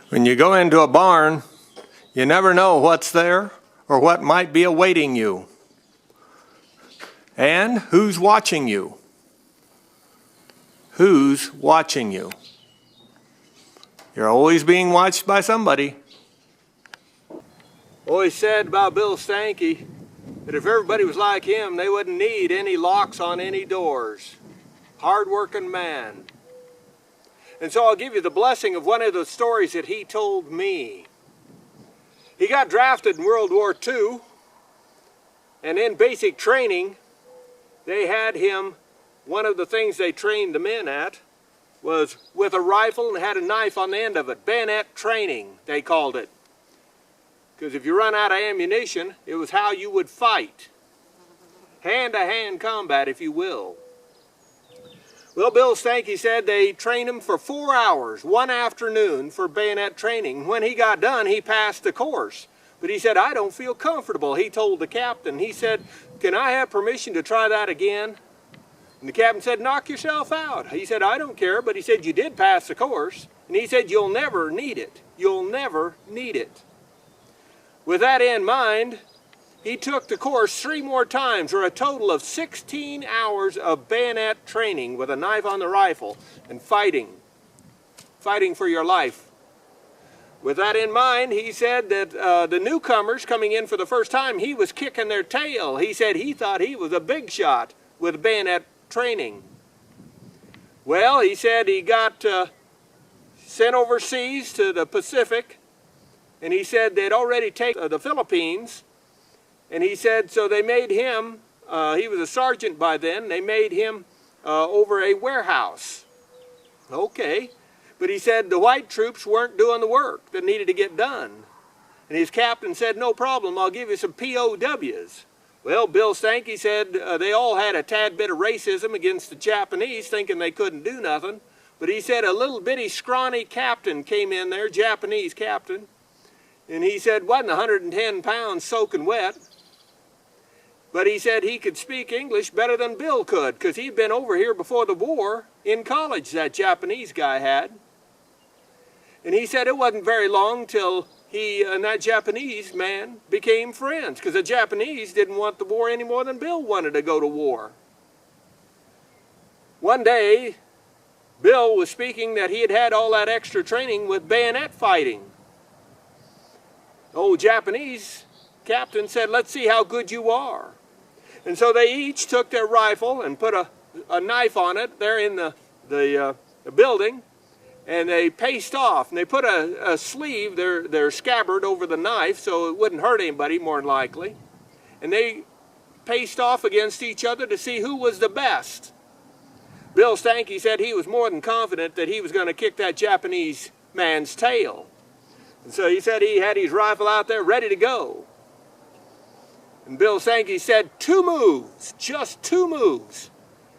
When you go into a barn, you never know what's there or what might be awaiting you. And who's watching you? Who's watching you? You're always being watched by somebody. Always said about Bill Steinke that if everybody was like him, they wouldn't need any locks on any doors. Hard-working man. And so I'll give you the blessing of one of the stories that he told me. He got drafted in World War II, and in basic training, they had him, one of the things they trained the men at was with a rifle and had a knife on the end of it. Bayonet training, they called it. Because if you run out of ammunition, it was how you would fight. Hand-to-hand combat, if you will. Well, Bill Steinke said they trained him for 4 hours, one afternoon for bayonet training. When he got done, he passed the course. But he said, I don't feel comfortable. He told the captain, he said, can I have permission to try that again? And the captain said, knock yourself out. He said, I don't care, but he said, you did pass the course. And he said, you'll never need it. You'll never need it. With that in mind, he took the course 3 more times, or a total of 16 hours of bayonet training with a knife on the rifle and fighting for your life. With that in mind, he said that the newcomers coming in for the first time, he was kicking their tail. He said he thought he was a big shot with bayonet training. Well, he said he got sent overseas to the Pacific, and he said they'd already taken the Philippines. And he said, so they made him, he was a sergeant by then, they made him over a warehouse. Okay, but he said the white troops weren't doing the work that needed to get done. And his captain said, no problem, I'll give you some POWs. Well, Bill Steinke said they all had a tad bit of racism against the Japanese, thinking they couldn't do nothing. But he said a little bitty scrawny captain came in there, Japanese captain, and he said wasn't 110 pounds soaking wet. But he said he could speak English better than Bill could, because he'd been over here before the war in college, that Japanese guy had. And he said it wasn't very long till he and that Japanese man became friends, because the Japanese didn't want the war any more than Bill wanted to go to war. One day, Bill was speaking that he had had all that extra training with bayonet fighting. The old Japanese captain said, let's see how good you are. And so they each took their rifle and put a knife on it there in the building, and they paced off. And they put a sleeve, their scabbard, over the knife so it wouldn't hurt anybody, more than likely. And they paced off against each other to see who was the best. Bill Steinke said he was more than confident that he was going to kick that Japanese man's tail. And so he said he had his rifle out there ready to go. And Bill Steinke said 2 moves, just 2 moves.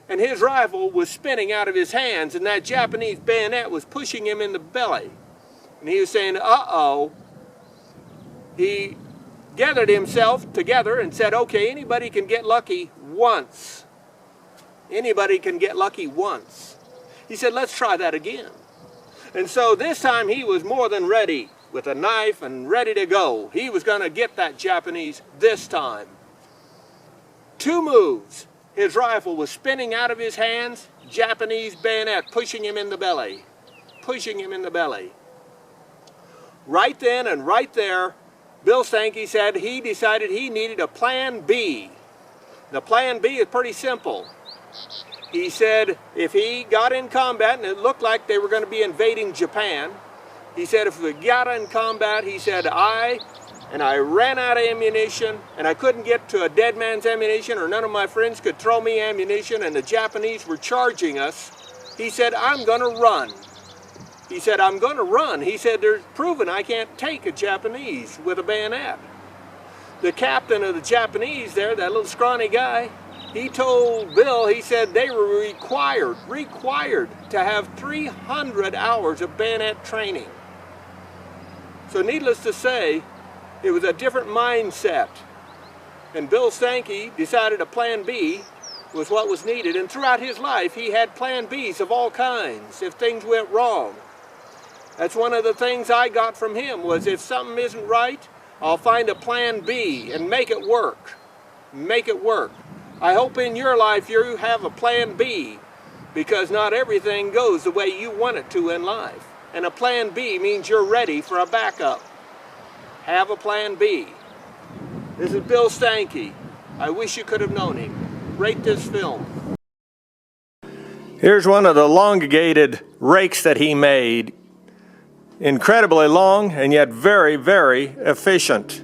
And his rifle was spinning out of his hands, and that Japanese bayonet was pushing him in the belly. And he was saying, uh-oh. He gathered himself together and said, okay, anybody can get lucky once. Anybody can get lucky once. He said, let's try that again. And so this time he was more than ready, with a knife and ready to go. He was going to get that Japanese this time. 2 moves. His rifle was spinning out of his hands, Japanese bayonet pushing him in the belly. Pushing him in the belly. Right then and right there, Bill Steinke said he decided he needed a plan B. The plan B is pretty simple. He said if he got in combat and it looked like they were going to be invading Japan, he said if we got in combat, he said I ran out of ammunition and I couldn't get to a dead man's ammunition, or none of my friends could throw me ammunition, and the Japanese were charging us. He said, I'm going to run. He said, I'm going to run. He said, there's proven I can't take a Japanese with a bayonet. The captain of the Japanese there, that little scrawny guy, he told Bill, he said they were required to have 300 hours of bayonet training. So needless to say, it was a different mindset. And Bill Steinke decided a plan B was what was needed. And throughout his life, he had plan Bs of all kinds if things went wrong. That's one of the things I got from him, was if something isn't right, I'll find a plan B and make it work. Make it work. I hope in your life you have a plan B, because not everything goes the way you want it to in life. And a plan B means you're ready for a backup. Have a plan B. This is Bill Steinke. I wish you could have known him. Rate this film. Here's one of the elongated rakes that he made. Incredibly long and yet very, very efficient.